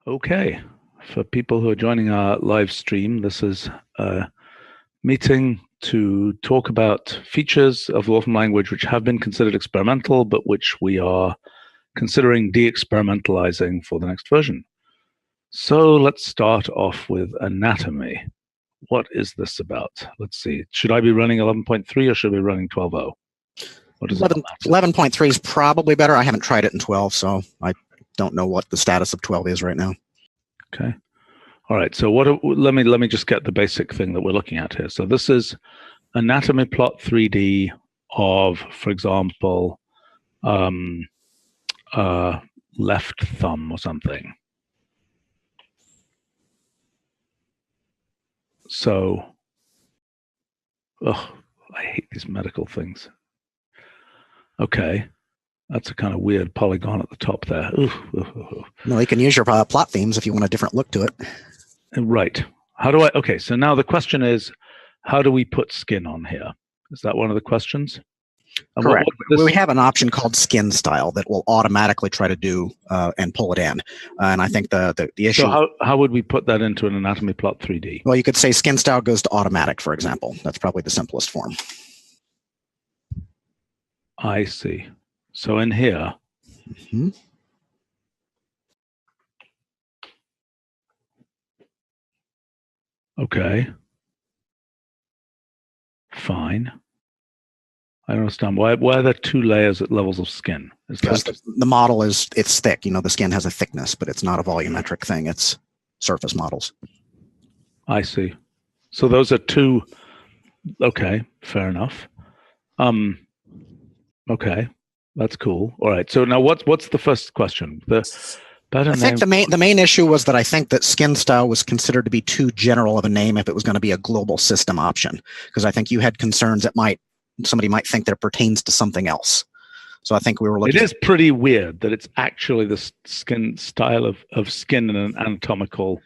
Okay, for people who are joining our live stream, this is a meeting to talk about features of Wolfram language which have been considered experimental, but which we are considering de-experimentalizing for the next version. So let's start off with anatomy. What is this about? Let's see. Should I be running 11.3 or should I be running 12.0? What is 11.3 is probably better. I haven't tried it in 12, so I don't know what the status of 12 is right now. Okay. All right. So let me just get the basic thing that we're looking at here. So this is anatomy plot 3D of, for example, left thumb or something. So, I hate these medical things. Okay. That's a kind of weird polygon at the top there. No, you can use your plot themes if you want a different look to it. Right. Okay, so now the question is, how do we put skin on here? Is that one of the questions? And correct. We have an option called skin style that will automatically try to do and pull it in. And I think the issue... So how would we put that into an anatomy plot 3D? Well, you could say skin style goes to automatic, for example. That's probably the simplest form. I see. So in here, okay, fine. I don't understand why are there two layers at levels of skin? Because the model it's thick. You know, the skin has a thickness, but it's not a volumetric thing. It's surface models. I see. So those are two. Okay, fair enough. Okay. That's cool. All right. So now what's the first question? I think the main issue was that I think that skin style was considered to be too general of a name if it was going to be a global system option, because I think you had concerns that somebody might think that it pertains to something else. So I think we were looking. It is pretty weird that it's actually the skin style of skin in an anatomical.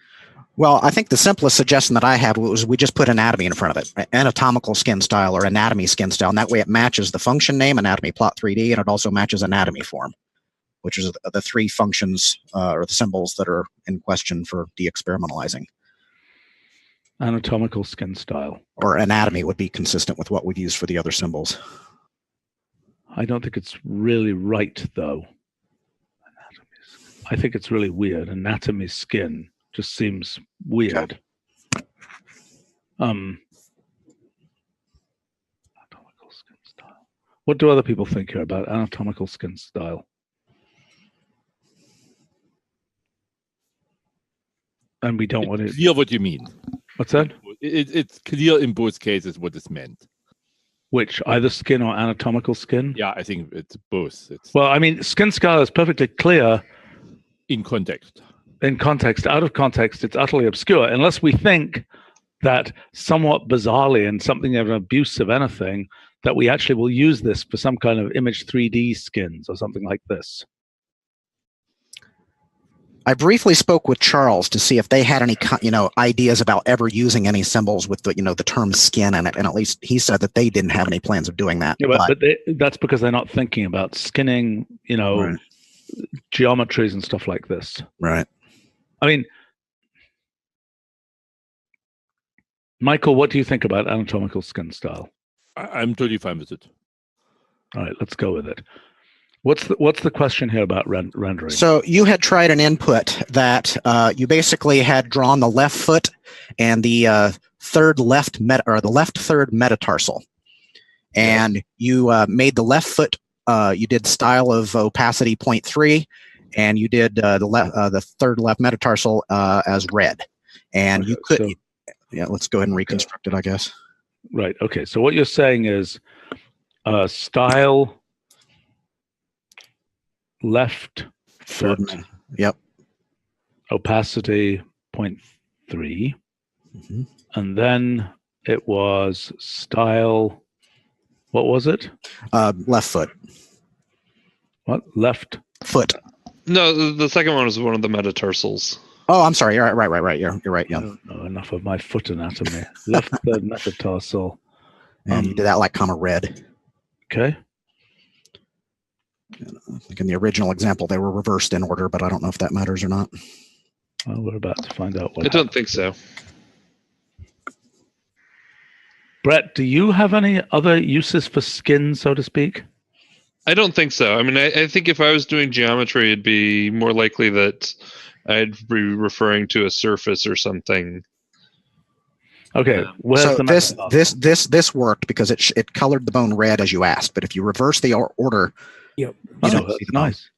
Well, I think the simplest suggestion that I had was we just put anatomy in front of it, anatomical skin style or anatomy skin style, and that way it matches the function name, anatomy plot 3D, and it also matches anatomy form, which is the three functions or the symbols that are in question for de-experimentalizing. Anatomical skin style. Or anatomy would be consistent with what we've used for the other symbols. I don't think it's really right, though. I think it's really weird. Anatomy skin just seems weird. Anatomical skin style. What do other people think here about anatomical skin style? And we don't want it. It's clear what you mean. What's that? It's clear in both cases what is meant. Which, either skin or anatomical skin? Yeah, I think it's both. Well, I mean, skin style is perfectly clear. In context. In context. Out of context, it's utterly obscure, unless we think that somewhat bizarrely and something of an abuse of anything, that we actually will use this for some kind of image 3D skins or something like this. I briefly spoke with Charles to see if they had any, ideas about ever using any symbols with the, the term skin in it, and at least he said that they didn't have any plans of doing that. Yeah, but that's because they're not thinking about skinning, right. Geometries and stuff like this. Right. I mean, Michael, what do you think about anatomical skin style? I'm totally fine with it. All right, let's go with it. What's the question here about rendering? So you had tried an input that you basically had drawn the left foot and the the left third metatarsal, and you made the left foot. You did style of opacity 0.3, and you did the third left metatarsal as red, and you could. Yeah, let's go ahead and reconstruct it, I guess. Right. Okay. So what you're saying is style. Left foot. Yep. Opacity 0.3. And then it was style. What was it? Left foot. What? Left foot. No, the second one was one of the metatarsals. Oh, I'm sorry. You're right. You're right. Yeah. I don't know enough of my foot anatomy. Left third metatarsal. And you did that like red. Okay. I think in the original example, they were reversed in order, but I don't know if that matters or not. Well, we're about to find out what I don't think so. Brett, do you have any other uses for skin, so to speak? I don't think so. I mean, I think if I was doing geometry, it'd be more likely that I'd be referring to a surface or something. Okay, where's So the this worked because it colored the bone red as you asked. But if you reverse the order, Yep. you Oh, don't see that's the bone. nice.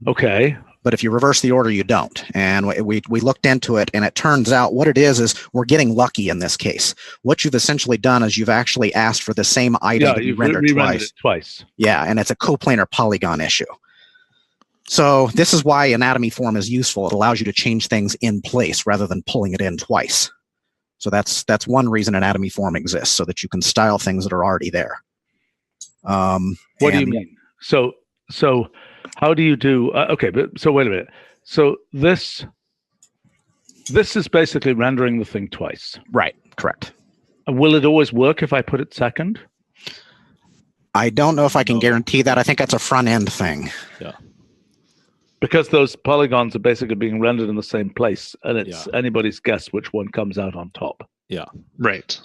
Okay. But if you reverse the order, you don't. And we looked into it, and it turns out what it is we're getting lucky in this case. What you've essentially done is you've actually asked for the same item Yeah, to be you've rendered re-rendered twice. it twice. Yeah, and it's a coplanar polygon issue. So this is why anatomy form is useful. It allows you to change things in place rather than pulling it in twice. So that's one reason anatomy form exists, so that you can style things that are already there. What do you mean? So how do you do? Okay, but so wait a minute. So this is basically rendering the thing twice. Right. Correct. Will it always work if I put it second? I don't know if I can guarantee that. I think that's a front end thing. Yeah. Because those polygons are basically being rendered in the same place, and it's anybody's guess which one comes out on top. Yeah. Right.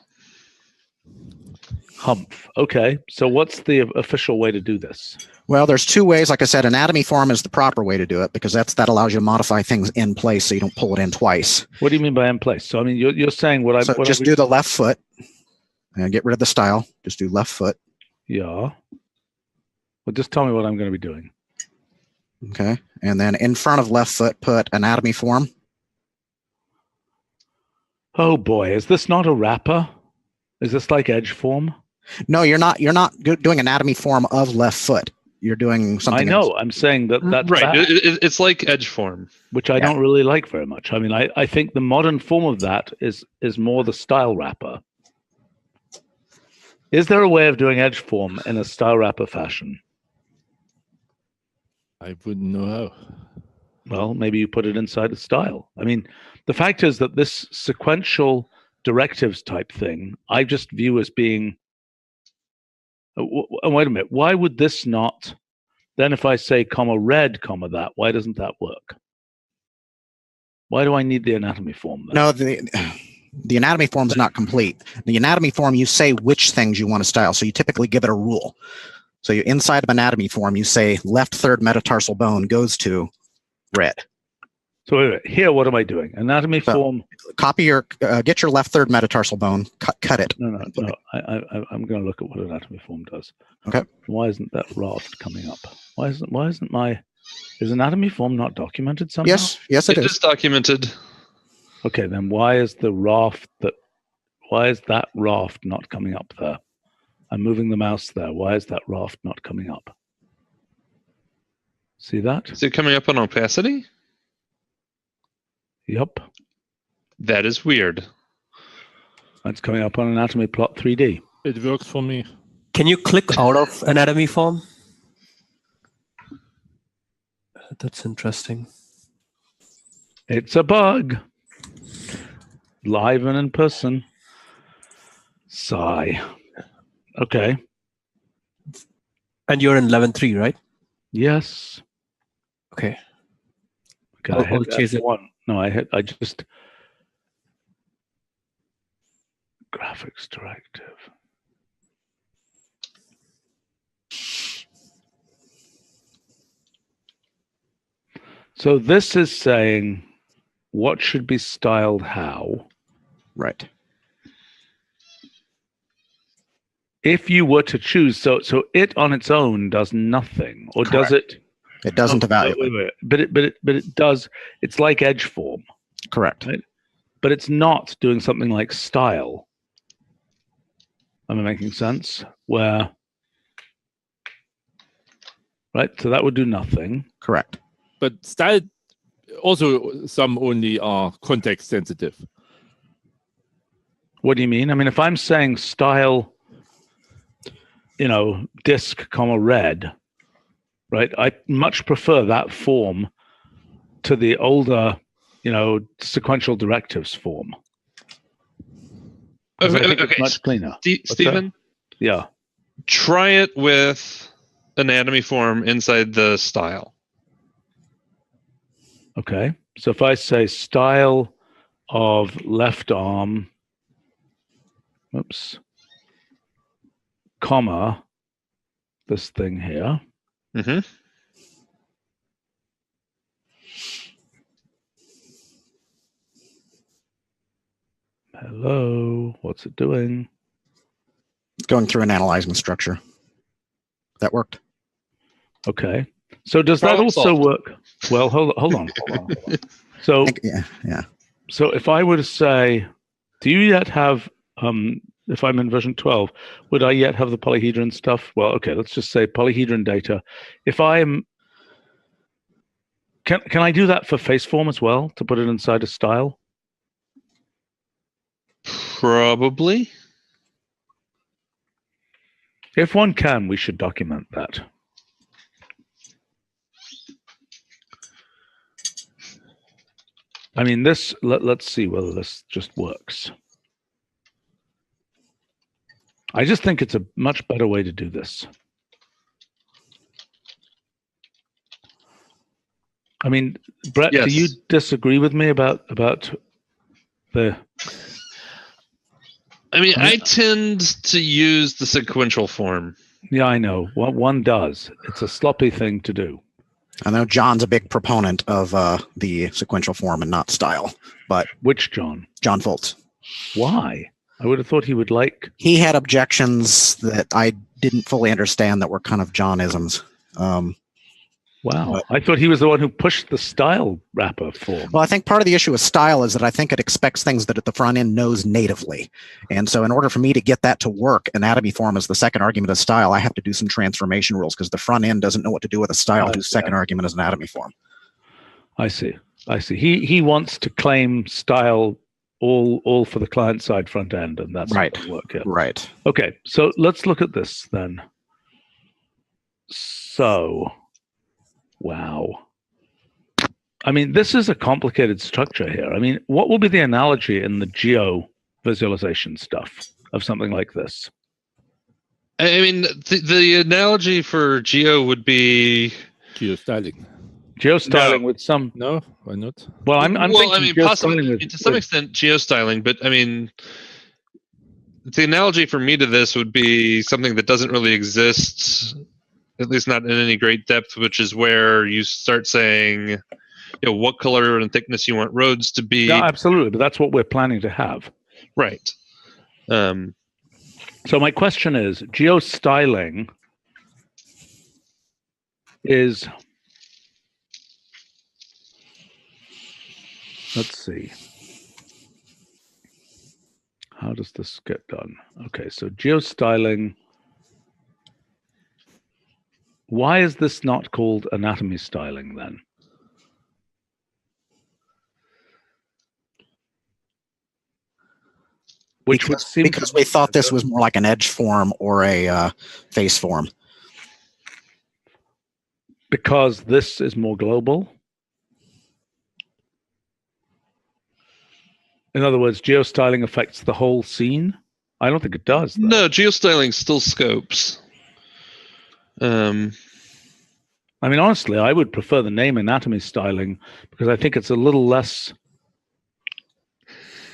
Humph. Okay, so what's the official way to do this? Well, there's two ways. Like I said, anatomy form is the proper way to do it because that allows you to modify things in place so you don't pull it in twice. What do you mean by in place? So I mean, you're saying what I So just do the left foot and get rid of the style. Just do left foot. Yeah. Well, just tell me what I'm going to be doing. Okay. And then in front of left foot, put anatomy form. Oh boy, is this not a wrapper? Is this like edge form? No, you're not doing anatomy form of left foot. You're doing something I know. else. I'm saying that's Right. bad, It's like edge form. which I don't really like very much. I mean, I think the modern form of that is more the style wrapper. Is there a way of doing edge form in a style wrapper fashion? I wouldn't know how. Well, maybe you put it inside a style. I mean, the fact is that this sequential directives type thing, I just view as being. Wait a minute. Why would this not? Then, if I say comma red comma that, why doesn't that work? Why do I need the anatomy form then? No, the anatomy form is not complete. The anatomy form, you say which things you want to style. So you typically give it a rule. So you inside of anatomy form, you say left third metatarsal bone goes to red. So wait a minute. Here, what am I doing? Anatomy form. Copy your, get your left third metatarsal bone, cut it. No. I'm going to look at what anatomy form does. Okay. Why isn't that raft coming up? Why isn't my? Is anatomy form not documented somehow? Yes, it It is. is documented. Okay, then why is the raft why is that raft not coming up there? I'm moving the mouse there. Why is that raft not coming up? See that? Is it coming up on opacity? Yep. That is weird. It's coming up on anatomy plot 3D. It works for me. Can you click out of anatomy form? That's interesting. It's a bug. Live and in person. Sigh. Okay. And you're in 11.3, right? Yes. Okay. Okay, I'll chase it. F1. No, I just graphics directive. So this is saying what should be styled how. Right. If you were to choose, so it on its own does nothing, or does it? It doesn't evaluate. Wait. But it does. It's like edge form, Correct. right? But it's not doing something like style. Am I making sense? Where, right? So that would do nothing. Correct. But style, also some only are context sensitive. What do you mean? I mean, if I'm saying style, disk, comma red, right? I much prefer that form to the older, sequential directives form. 'Cause I think it's much cleaner. Stephen, Yeah. try it with anatomy form inside the style. Okay. So if I say style of left arm, oops, comma, this thing here. Mm-hmm. Hello, what's it doing? It's going through and analyzing structure. That worked. Okay. So does that Problem also solved. work? Well, hold on. So, Yeah. so if I were to say, do you yet have, if I'm in version 12, would I yet have the polyhedron stuff? Well, okay, let's just say polyhedron data. If I'm, can I do that for face form as well to put it inside a style? Probably. If one can, we should document that. I mean, this, let's see whether this just works. I just think it's a much better way to do this. I mean, Brett, Yes. do you disagree with me about the? I mean, I tend to use the sequential form. Yeah, I know. One does. It's a sloppy thing to do. I know John's a big proponent of the sequential form and not style, but Which John? John Foltz. Why? I would have thought he would like. He had objections that I didn't fully understand that were kind of Johnisms. Wow, I thought he was the one who pushed the style wrapper form. Well, I think part of the issue with style is that I think it expects things that at the front end knows natively. And so in order for me to get that to work, anatomy form is the second argument of style, I have to do some transformation rules because the front end doesn't know what to do with a style whose second argument is anatomy form. I see. He wants to claim style all for the client side front end, and that's Right. not gonna work. Yeah. Right. Okay, so let's look at this then. So, wow. I mean, this is a complicated structure here. I mean, what will be the analogy in the geo visualization stuff of something like this? I mean, the analogy for geo would be Geostyling. Geostyling No. with some. No, why not? Well, I'm well, thinking I mean, geostyling possibly with, to some with- extent geostyling, but I mean, the analogy for me to this would be something that doesn't really exist, at least not in any great depth, which is where you start saying, you know, what color and thickness you want roads to be. Yeah, absolutely. But that's what we're planning to have. Right. So my question is, geostyling is, let's see. How does this get done? Okay, so geostyling. Why is this not called anatomy styling then? Which would seem Because we thought this was more like an edge form or a face form. because this is more global. In other words, geostyling affects the whole scene. I don't think it does. Though. No, geostyling still scopes. I mean, honestly, I would prefer the name anatomy styling because I think it's a little less.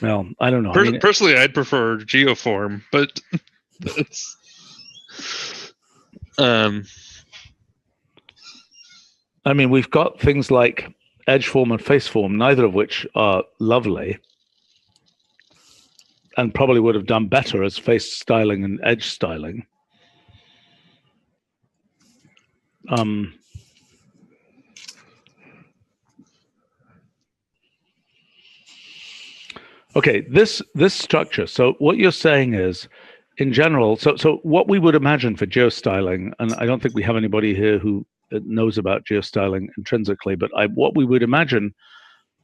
Well, I don't know. I mean, Personally, I'd prefer geoform, but that's. I mean, we've got things like edge form and face form, neither of which are lovely, and probably would have done better as face styling and edge styling. Okay, this structure. So what you're saying is, in general, so what we would imagine for geostyling, and I don't think we have anybody here who knows about geostyling intrinsically, but what we would imagine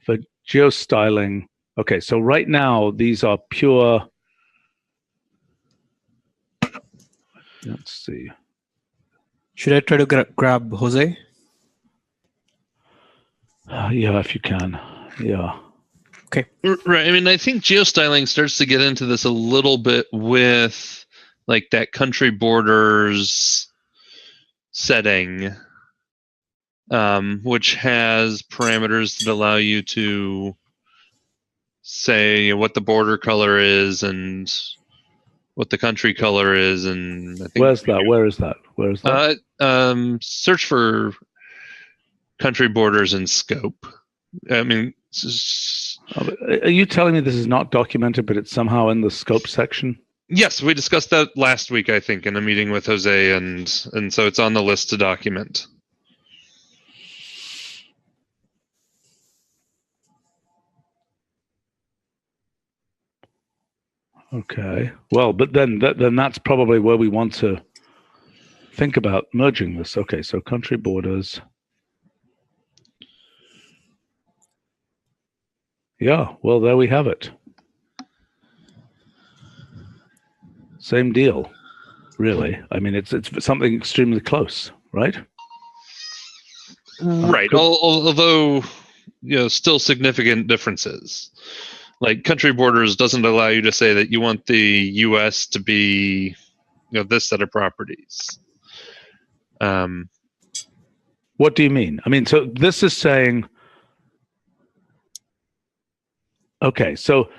for geostyling. Okay, so right now these are pure. Let's see. Should I try to grab Jose? Yeah, if you can. Yeah. Right. I mean, I think geostyling starts to get into this a little bit with like that country borders setting. which has parameters that allow you to say what the border color is and what the country color is, and I think Where's that? Where is that? Where is that? Search for country borders and scope. I mean, Are you telling me this is not documented, but it's somehow in the scope section? yes, we discussed that last week, I think, in a meeting with Jose, and so it's on the list to document. Okay. Well, but then that's probably where we want to think about merging this. Okay, so country borders. Yeah, well, there we have it. Same deal, really. I mean, it's something extremely close, right? Right. Although, still significant differences. Like country borders doesn't allow you to say that you want the U.S. to be, this set of properties. What do you mean? I mean, so this is saying, okay, so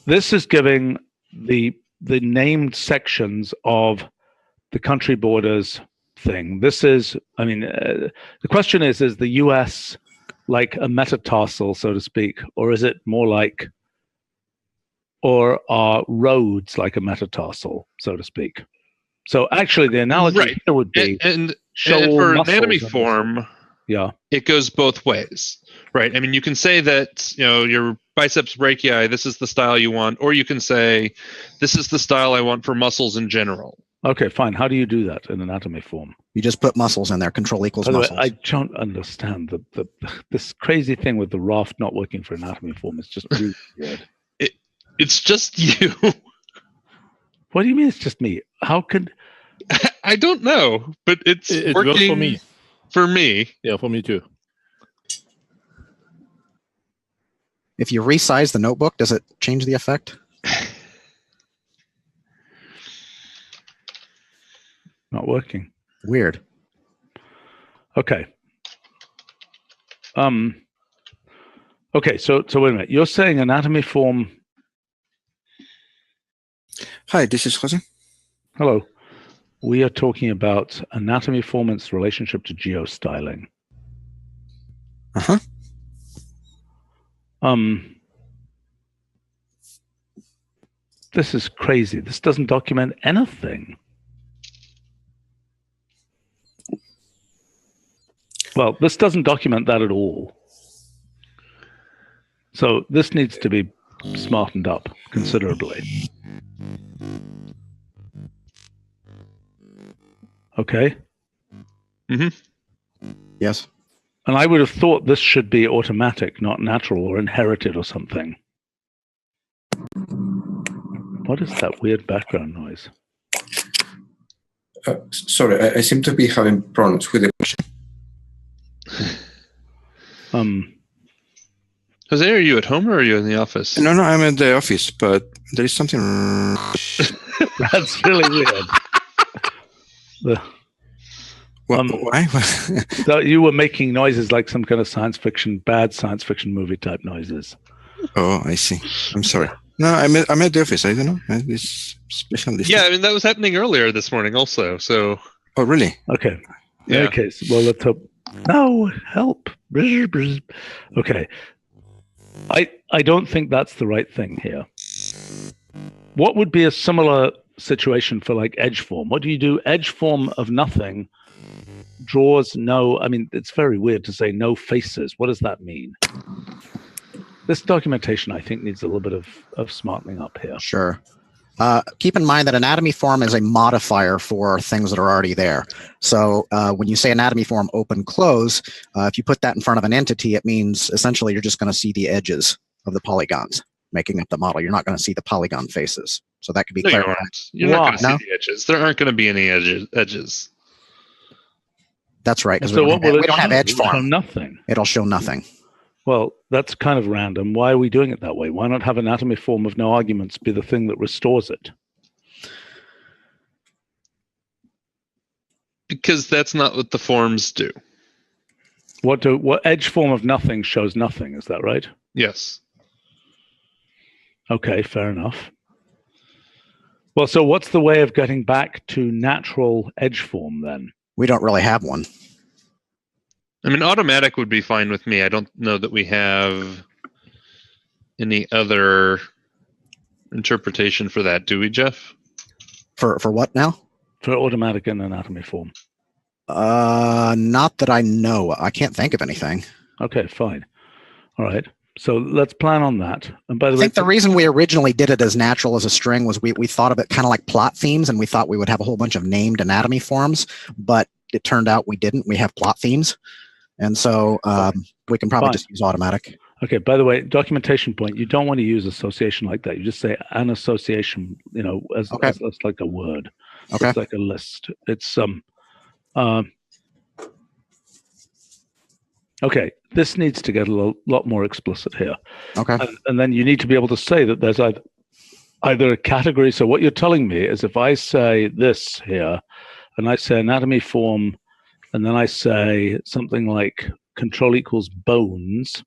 this is giving the named sections of the country borders thing. This is, I mean, the question is the U.S. like a metatarsal, so to speak, or is it more like, or are roads like a metatarsal, so to speak? So actually, the analogy here would be and for anatomy form, yeah, it goes both ways, right? I mean, you can say that your biceps brachii, this is the style you want, or you can say this is the style I want for muscles in general. Okay, fine. How do you do that in anatomy form? You just put muscles in there. Control equals muscles. I don't understand this crazy thing with the raft not working for anatomy form. It's just really weird. It's just you. What do you mean it's just me? How could... I don't know, but it's working for me. For me. Yeah, for me too. If you resize the notebook, does it change the effect? Not working. Weird. Okay. Okay, so wait a minute. You're saying anatomy form... Hi, this is Jose. Hello. We are talking about anatomy form and its relationship to geostyling. Uh-huh. This is crazy. This doesn't document anything. Well, this doesn't document that at all. So this needs to be smartened up considerably. Okay. Mm-hmm. Yes. And I would have thought this should be automatic, not natural or inherited or something. What is that weird background noise? Sorry, I seem to be having problems with the connection. Jose, are you at home or are you in the office? No, I'm at the office, but there is something. That's really weird. Why? So you were making noises like some kind of bad science fiction movie type noises. Oh, I see. I'm sorry. No, I'm at the office. I don't know. This special list. Yeah, I mean, that was happening earlier this morning also. So. Oh, really? Okay. Yeah. In any case, well, let's hope. No, help. Okay. I don't think that's the right thing here. What would be a similar situation for like edge form? What do you do? Edge form of nothing draws no, I mean, it's very weird to say no faces. What does that mean? This documentation, I think, needs a little bit of smartening up here. Sure. Keep in mind that anatomy form is a modifier for things that are already there. So when you say anatomy form open close, if you put that in front of an entity, it means essentially you're just going to see the edges of the polygons making up the model. You're not going to see the polygon faces. So that could be clear. You're not going to see the edges. There aren't going to be any edges. That's right. Because so we don't have edge form. form. Nothing. It'll show nothing. Well, that's kind of random. Why are we doing it that way? Why not have anatomy form of no arguments be the thing that restores it? Because that's not what the forms do. What edge form of nothing shows nothing? Is that right? Yes. Okay, fair enough. Well, so what's the way of getting back to natural edge form then? We don't really have one. I mean, automatic would be fine with me. I don't know that we have any other interpretation for that, do we, Jeff? For what now? For automatic in anatomy form. Not that I know. I can't think of anything. Okay, fine. All right. So let's plan on that. And by the I way, think the reason we originally did it as natural as a string was we thought of it kind of like plot themes, and we thought we would have a whole bunch of named anatomy forms, but it turned out we didn't. We have plot themes. And so we can probably just use automatic. Okay, by the way, documentation point, you don't want to use association like that. You just say an association, as like a word. Okay. It's like a list. It's okay, this needs to get a lot more explicit here. Okay. And then you need to be able to say that there's either a category. So what you're telling me is if I say this here, and I say anatomy form, and then I say something like control equals bones,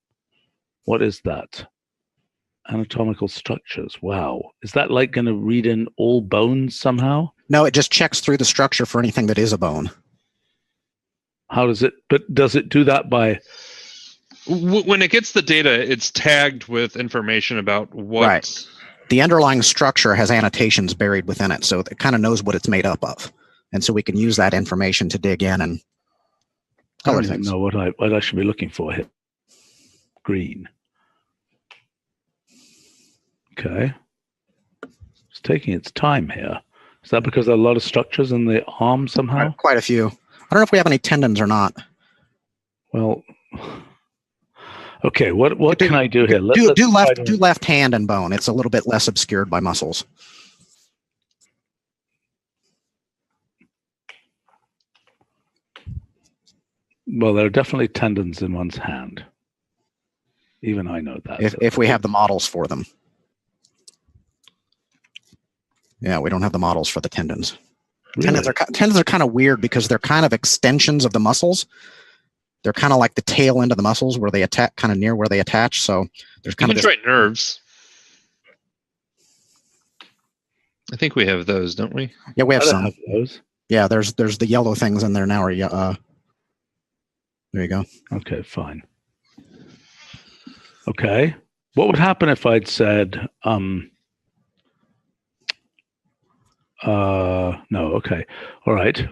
what is that? Anatomical structures. Wow. Is that like going to read in all bones somehow? No, it just checks through the structure for anything that is a bone. How does it, but does it do that by? When it gets the data, it's tagged with information about what. Right. The underlying structure has annotations buried within it, so it kind of knows what it's made up of. And so we can use that information to dig in and I color don't even things. know what I should be looking for here. Green. Okay. It's taking its time here. Is that because there are a lot of structures in the arm somehow? Quite a few. I don't know if we have any tendons or not. Well, okay. What can I do here? Do left hand and bone. It's a little bit less obscured by muscles. Well, there are definitely tendons in one's hand. Even I know that. If we have the models for them. Yeah, we don't have the models for the tendons. Really? Tendons are kind of weird because they're kind of extensions of the muscles. They're kind of like the tail end of the muscles where they attach, kind of near where they attach. So there's kind of try nerves. I think we have those, don't we? Yeah, we have some. Have those. Yeah, there's the yellow things in there now. There you go. Okay, fine. Okay. What would happen if I'd said, no, okay. All right.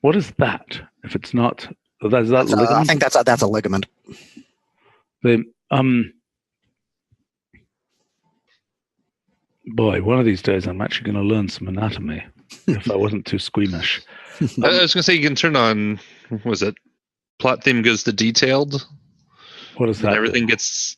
What is that? If it's not, is that ligament? I think that's a ligament. Boy, one of these days I'm actually going to learn some anatomy if I wasn't too squeamish. I was going to say you can turn on, what was it? Plot theme goes to detailed. What is that? Everything gets,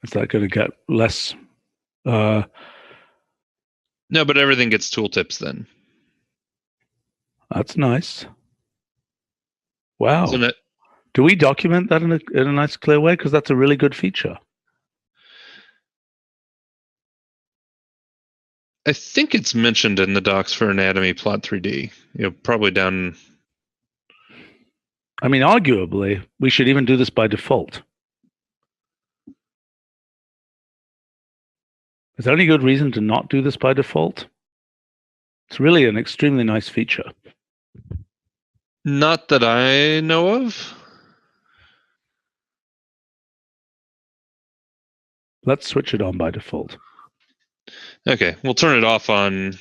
Is that going to get less? No, but everything gets tooltips then. That's nice. Wow. Isn't it? Do we document that in a nice, clear way? Because that's a really good feature. I think it's mentioned in the docs for Anatomy Plot 3D. Probably down. I mean, arguably, we should even do this by default. Is there any good reason to not do this by default? It's really an extremely nice feature. Not that I know of. Let's switch it on by default. Okay, we'll turn it off on,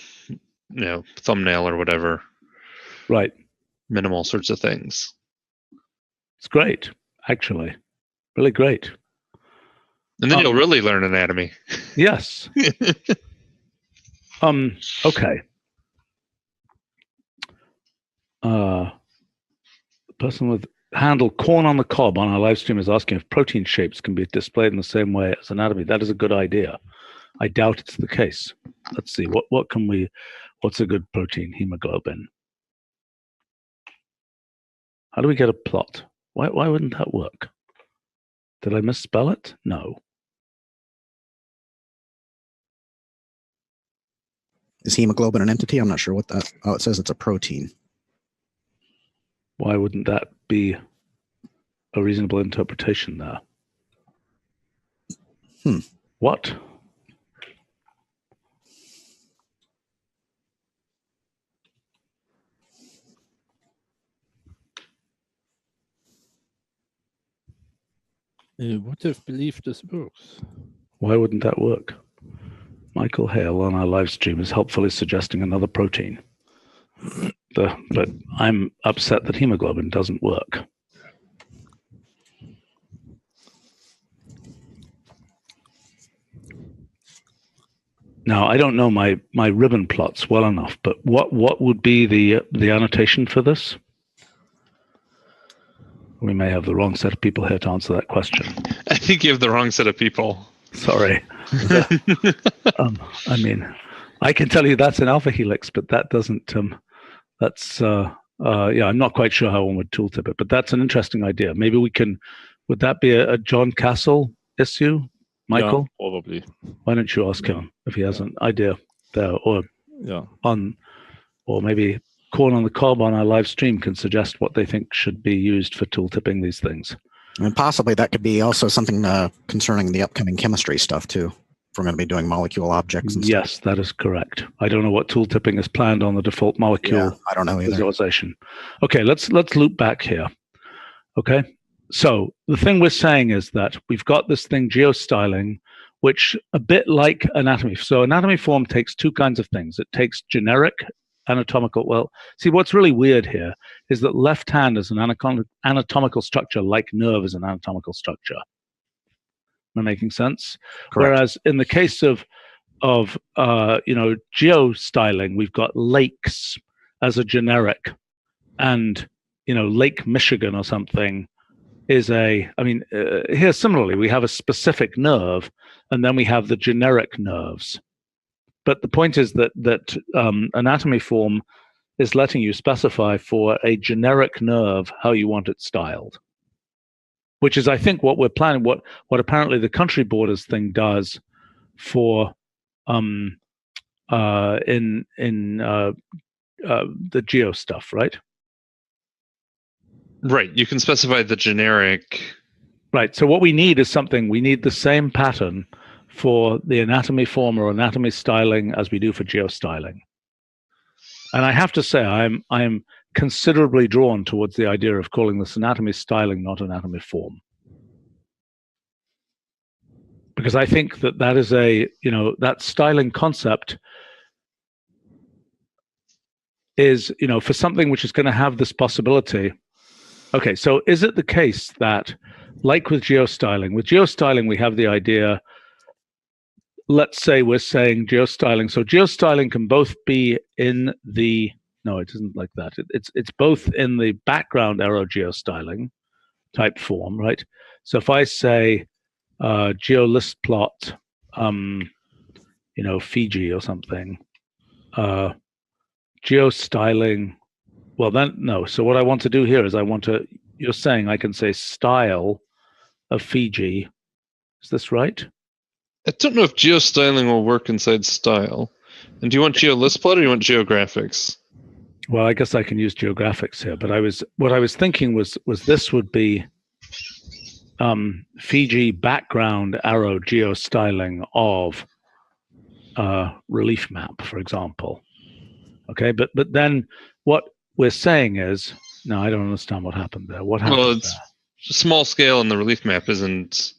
thumbnail or whatever. Right. Minimal sorts of things. It's great, actually. Really great. And then you'll really learn anatomy. Yes. Okay. The person with handle corn on the cob on our live stream is asking if protein shapes can be displayed in the same way as anatomy. That is a good idea. I doubt it's the case. Let's see. What's a good protein? Hemoglobin. How do we get a plot? Why wouldn't that work? Did I misspell it? No. Is hemoglobin an entity? I'm not sure what that. Oh, it says it's a protein. Why wouldn't that be a reasonable interpretation there? What? What if believe this works? Why wouldn't that work? Michael Hale on our live stream is helpfully suggesting another protein. But I'm upset that hemoglobin doesn't work. Now, I don't know my ribbon plots well enough, but what would be the annotation for this? We may have the wrong set of people here to answer that question. I think you have the wrong set of people. Sorry. I mean, I can tell you that's an alpha helix, but that doesn't. I'm not quite sure how one would tooltip it, but that's an interesting idea. Maybe we can. Would that be a John Castle issue, Michael? Yeah, probably. Why don't you ask him if he has an idea there, or maybe Corn on the Cob on our live stream can suggest what they think should be used for tooltipping these things. And possibly that could be also something concerning the upcoming chemistry stuff too. If we're going to be doing molecule objects and yes, stuff. that is correct. I don't know what tooltipping is planned on the default molecule I don't know either. visualization. Okay, let's loop back here. Okay, so the thing we're saying is that we've got this thing geostyling, which a bit like anatomy. So anatomy form takes two kinds of things. It takes generic anatomical. Well, see, what's really weird here is that left hand is an anatomical structure like nerve is an anatomical structure. Am I making sense? Correct. Whereas in the case of geostyling, we've got lakes as a generic, and Lake Michigan or something is here similarly we have a specific nerve, and then we have the generic nerves. But the point is that anatomy form is letting you specify for a generic nerve how you want it styled, which is, I think, what we're planning. What apparently the country borders thing does for in the geo stuff, right? Right. You can specify the generic. Right. So what we need is something. We need the same pattern for the anatomy form or anatomy styling as we do for geostyling. And I have to say, I'm considerably drawn towards the idea of calling this anatomy styling, not anatomy form. Because I think that is that styling concept is, for something which is going to have this possibility. Okay, so is it the case that, like with geostyling we have the idea, let's say we're saying geostyling. So geostyling can both be in the, no, it isn't like that. It's both in the background arrow geostyling type form, right? So if I say geolist plot, Fiji or something, geostyling, well then, no. So what I want to do here is you're saying I can say style of Fiji. Is this right? I don't know if geostyling will work inside style. And do you want geolistplot or do you want geographics? Well, I guess I can use geographics here, but what I was thinking was this would be Fiji background arrow geostyling of relief map, for example. Okay, but then what we're saying is, no, I don't understand what happened there. What happened? Well, it's small scale and the relief map isn't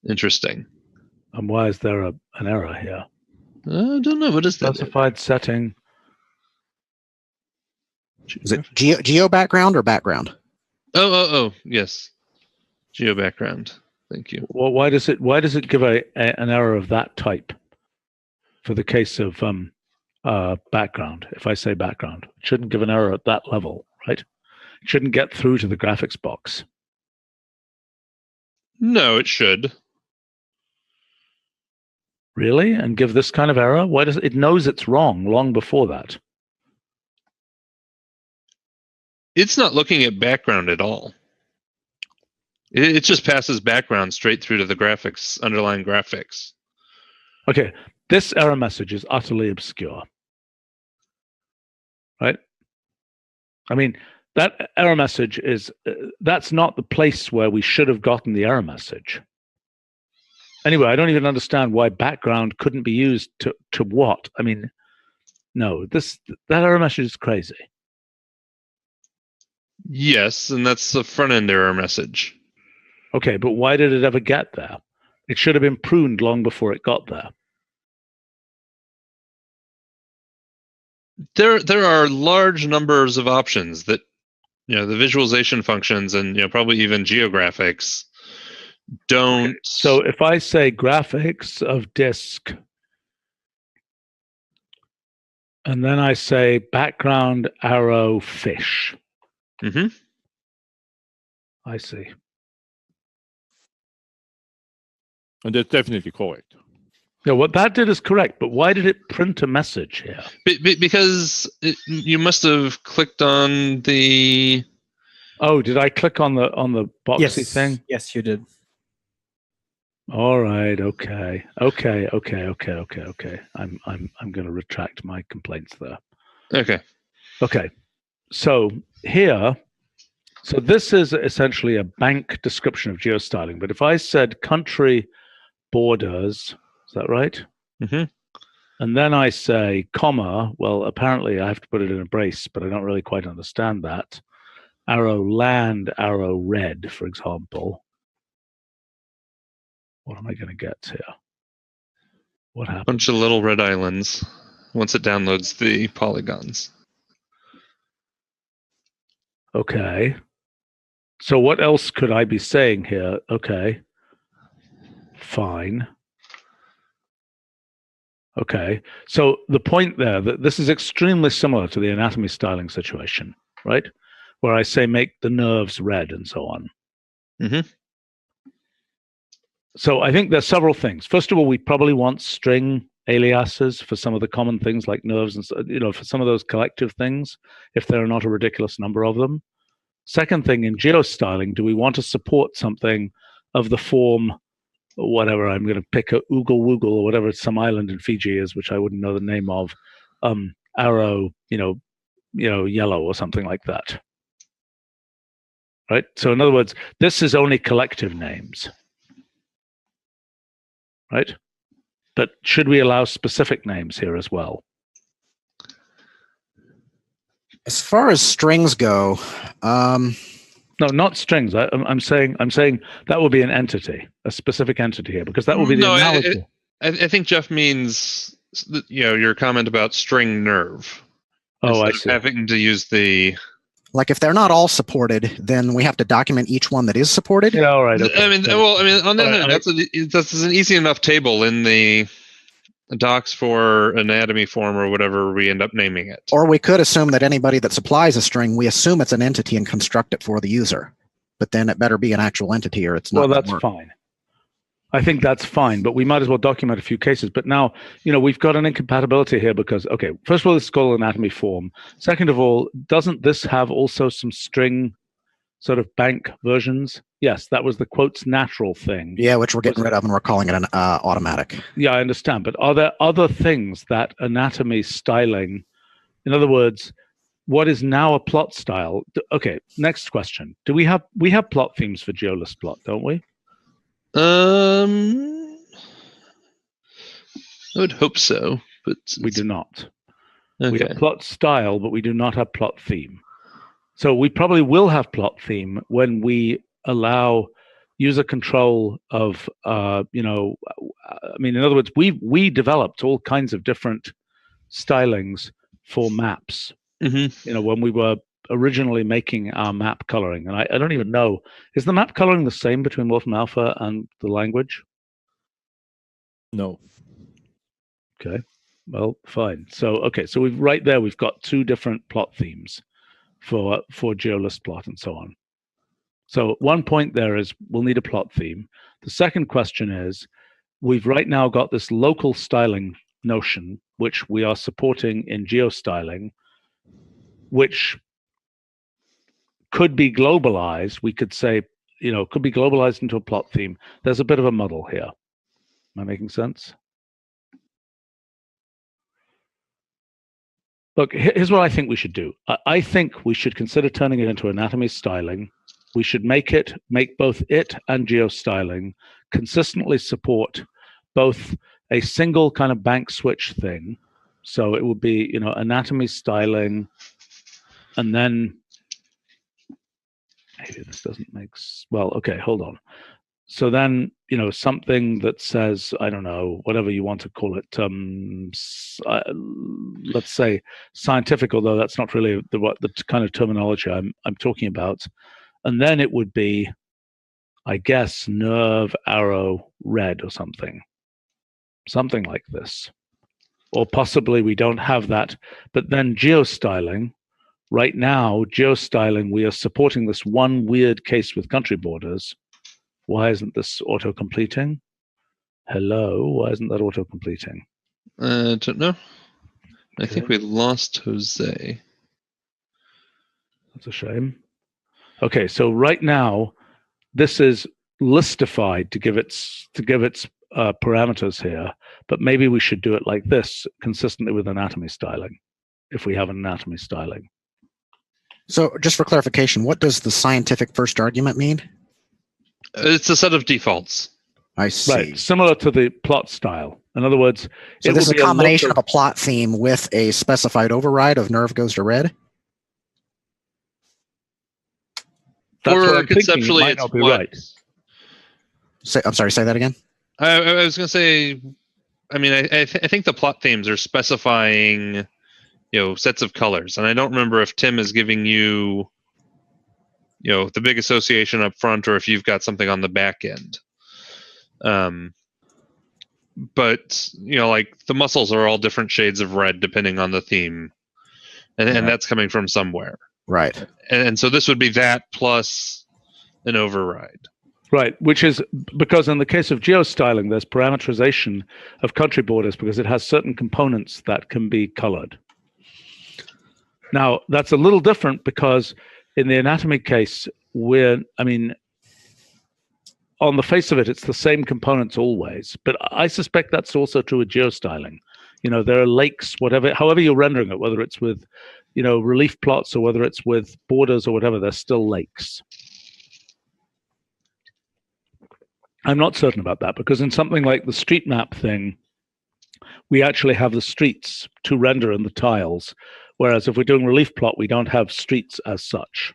interesting. And why is there an error here? I don't know. What is that? Specified setting. Is it geo background or background? Oh, yes. Geo background. Thank you. Well, why does it give an error of that type for the case of background? If I say background, it shouldn't give an error at that level, right? It shouldn't get through to the graphics box. No, it should. Really? And give this kind of error? Why does it knows it's wrong long before that? It's not looking at background at all. It just passes background straight through to the graphics, underlying graphics. Okay, This error message is utterly obscure, right? I mean, that error message is, that's not the place where we should have gotten the error message. Anyway, I don't even understand why background couldn't be used to what? I mean, no, that error message is crazy. Yes, and that's the front end error message. Okay, but why did it ever get there? It should have been pruned long before it got there. There are large numbers of options that, the visualization functions and probably even geographics don't. Okay, so if I say graphics of disk, and then I say background arrow fish. Mm-hmm. I see. And that's definitely correct. Yeah, what that did is correct, but why did it print a message here? Because you must have clicked on the. Oh, did I click on the boxy thing? Yes, you did. All right. Okay. I'm going to retract my complaints there. Okay. Okay. So here, so this is essentially a bank description of geostyling. But if I said country borders, is that right? Mm-hmm. And then I say comma, well, apparently I have to put it in a brace, but I don't really quite understand that. Arrow land, arrow red, for example. What am I going to get here? What happened? Bunch of little red islands once it downloads the polygons. Okay. So what else could I be saying here? Okay. Fine. Okay. So the point there, that this is extremely similar to the anatomy styling situation, right? Where I say make the nerves red and so on. Mm-hmm. So I think there's several things. First of all, we probably want string aliases for some of the common things like nerves and, for some of those collective things, if there are not a ridiculous number of them. Second thing, in geostyling, do we want to support something of the form, whatever, I'm going to pick a Oogle Woogle or whatever some island in Fiji is, which I wouldn't know the name of, arrow, yellow or something like that. Right? So in other words, this is only collective names. Right? But should we allow specific names here as well? As far as strings go, no, not strings. I'm saying that will be an entity, a specific entity here, because that will be the analogy. I think Jeff means your comment about string nerve. Oh, I see. Having to use the. Like if they're not all supported, then we have to document each one that is supported. Yeah, all right. Okay. On the other hand, that's an easy enough table in the docs for anatomy form or whatever we end up naming it. Or we could assume that anybody that supplies a string, we assume it's an entity and construct it for the user. But then it better be an actual entity or it's not. Well, that's fine. I think that's fine, but we might as well document a few cases. But now, we've got an incompatibility here because, okay, first of all, it's called anatomy form. Second of all, doesn't this have also some string sort of bank versions? Yes, that was the quotes natural thing. Yeah, which we're getting rid of and we're calling it an automatic. Yeah, I understand. But are there other things that anatomy styling, in other words, what is now a plot style? Okay, next question. Do we have plot themes for GeoList plot, don't we? I would hope so, but we do not. Okay. We have plot style, but we do not have plot theme. So we probably will have plot theme when we allow user control of, in other words, we developed all kinds of different stylings for maps. Mm-hmm. When we were originally making our map coloring, and I don't even know, is the map coloring the same between Wolfram Alpha and the language? No. Okay, well, fine. So we've got two different plot themes for GeoList plot and so on. So one point there is we'll need a plot theme. The second question is we've right now got this local styling notion, which we are supporting in geostyling, which could be globalized. We could say, could be globalized into a plot theme. There's a bit of a muddle here. Am I making sense? Look, here's what I think we should do. I think we should consider turning it into anatomy styling. We should make both it and geostyling consistently support both a single kind of bank switch thing. So it would be, anatomy styling, and then maybe this doesn't make well. Okay, hold on. So then, something that says, I don't know, whatever you want to call it, let's say scientific, although that's not really the kind of terminology I'm talking about. And then it would be, I guess, nerve arrow red or something like this. Or possibly we don't have that. But then geostyling, right now, we are supporting this one weird case with country borders. Why isn't this auto-completing? Hello, why isn't that auto-completing? I don't know. I think we lost Jose. That's a shame. Okay, so right now, this is listified to give its parameters here, but maybe we should do it like this, consistently with anatomy styling, if we have an anatomy styling. So just for clarification, what does the scientific first argument mean? It's a set of defaults. I see. Right, similar to the plot style. In other words, so this is a combination of a plot theme with a specified override of nerve goes to red? That's or what I'm conceptually, thinking. It might not be right. I'm sorry, say that again? I was going to say, I mean, I think the plot themes are specifying, sets of colors. And I don't remember if Tim is giving you, the big association up front, or if you've got something on the back end. But, like the muscles are all different shades of red depending on the theme. And that's coming from somewhere. Right. And so this would be that plus an override. Right, which is because in the case of geostyling, there's parameterization of country borders because it has certain components that can be colored. Now, that's a little different because in the anatomy case, on the face of it, it's the same components always. But I suspect that's also true with geostyling. There are lakes, however you're rendering it, whether it's with, relief plots or whether it's with borders or whatever, they're still lakes. I'm not certain about that because in something like the street map thing, we actually have the streets to render in the tiles. Whereas if we're doing relief plot, we don't have streets as such.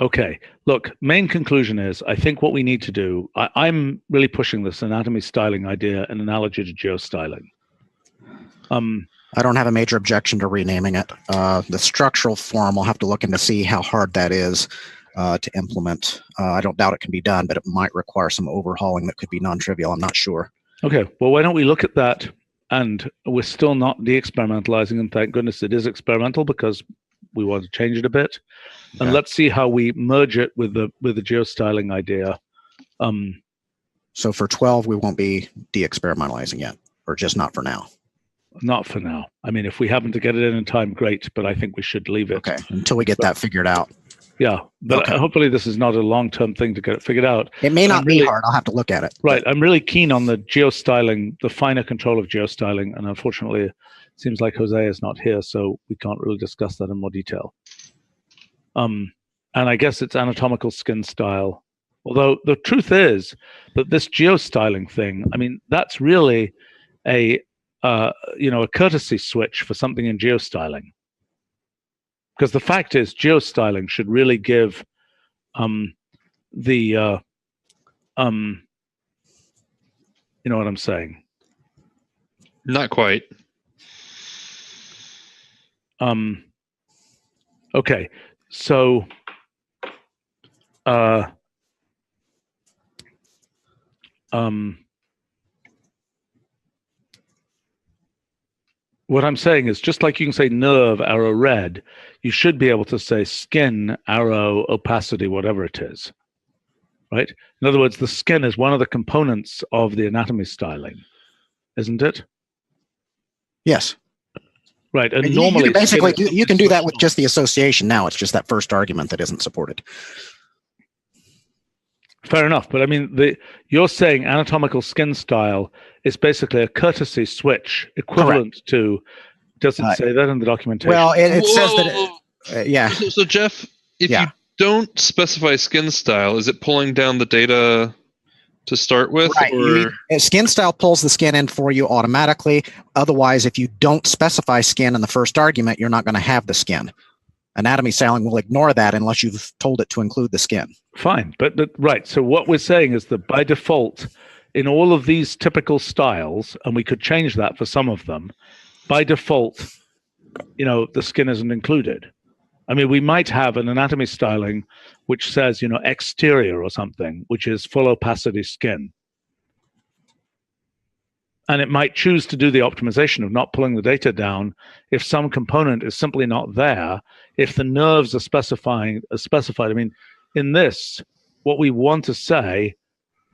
Okay, look, main conclusion is, I think what we need to do, I'm really pushing this anatomy styling idea in analogy to geostyling. I don't have a major objection to renaming it. The structural form, I'll have to look into see how hard that is to implement. I don't doubt it can be done, but it might require some overhauling that could be non-trivial. I'm not sure. Okay, well, why don't we look at that? And we're still not de-experimentalizing, and thank goodness it is experimental because we want to change it a bit. And let's see how we merge it with the geostyling idea. So for 12, we won't be de-experimentalizing yet, or just not for now? Not for now. I mean, if we happen to get it in time, great, but I think we should leave it. Okay, until we get that figured out. Yeah, but hopefully this is not a long-term thing to get it figured out. It may not be hard. I'll have to look at it. Right. I'm really keen on the geostyling, the finer control of geostyling, and unfortunately, it seems like Jose is not here, so we can't really discuss that in more detail. And I guess it's anatomical skin style. Although the truth is that this geostyling thing, I mean, that's really a courtesy switch for something in geostyling. Because the fact is, geostyling should really give you know what I'm saying? Not quite. Okay, so what I'm saying is, just like you can say nerve, arrow, red, you should be able to say skin, arrow, opacity, whatever it is, right? In other words, the skin is one of the components of the anatomy styling, isn't it? Yes. Right, and you normally... can basically, you can do that with just the association now. It's just that first argument that isn't supported. Fair enough, but I mean, you're saying anatomical skin style is basically a courtesy switch equivalent to. Does it say that in the documentation? Well, it says Whoa. that. Yeah. So Jeff, if Yeah. you don't specify skin style, is it pulling down the data to start with? Right. Or Skin style pulls the skin in for you automatically. Otherwise, if you don't specify skin in the first argument, you're not going to have the skin. Anatomy styling will ignore that unless you've told it to include the skin. Fine, but right. So what we're saying is that by default, in all of these typical styles, and we could change that for some of them, by default, the skin isn't included. I mean, we might have an anatomy styling which says, exterior or something, which is full opacity skin. And it might choose to do the optimization of not pulling the data down if some component is simply not there, if the nerves are specified. I mean, in this, what we want to say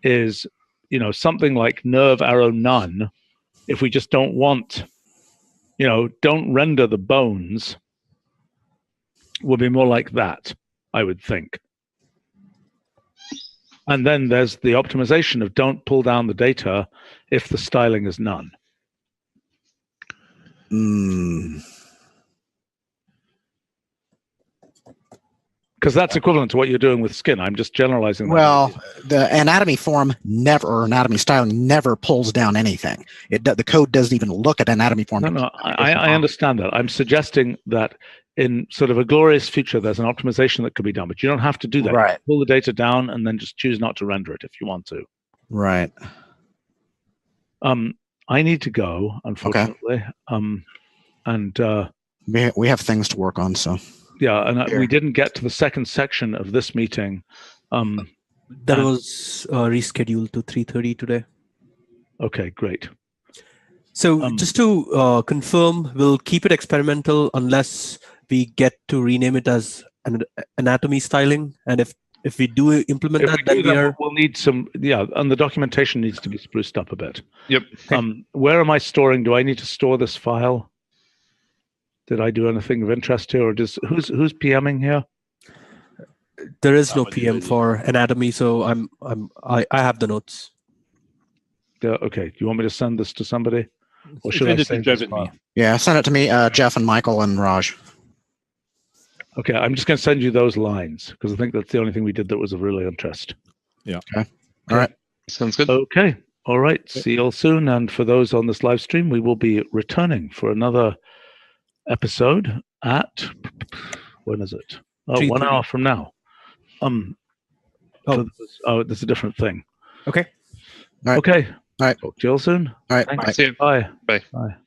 is, something like nerve arrow none, if we just don't want, don't render the bones, will be more like that, I would think. And then there's the optimization of don't pull down the data if the styling is none. Because that's equivalent to what you're doing with skin. I'm just generalizing that. Well, the anatomy form or anatomy styling never pulls down anything. The code doesn't even look at anatomy form. No, I understand that. I'm suggesting that in sort of a glorious future, there's an optimization that could be done, but you don't have to do that. Right. You pull the data down and then just choose not to render it if you want to. Right. I need to go, unfortunately. Okay. We have things to work on, so. Yeah, and we didn't get to the second section of this meeting. That was rescheduled to 3:30 today. Okay, great. So just to confirm, we'll keep it experimental unless we get to rename it as an anatomy styling. And if we do implement that, we'll need some, and the documentation needs to be spruced up a bit. Yep. Where am I storing? Do I need to store this file? Did I do anything of interest here, or who's PMing here? There is no PM for anatomy, so I have the notes. Yeah. Okay. Do you want me to send this to somebody, or should I send Jeff and me? Yeah, send it to me, Jeff and Michael and Raj. Okay, I'm just going to send you those lines because I think that's the only thing we did that was of really interest. Yeah. Okay. All right. Sounds good. Okay. All right. See you all soon. And for those on this live stream, we will be returning for another episode at, when is it? 1 hour from now. There's a different thing. Okay. All right. Okay. All right. Talk to you all soon. All right. Thanks. See you. Bye. Bye. Bye.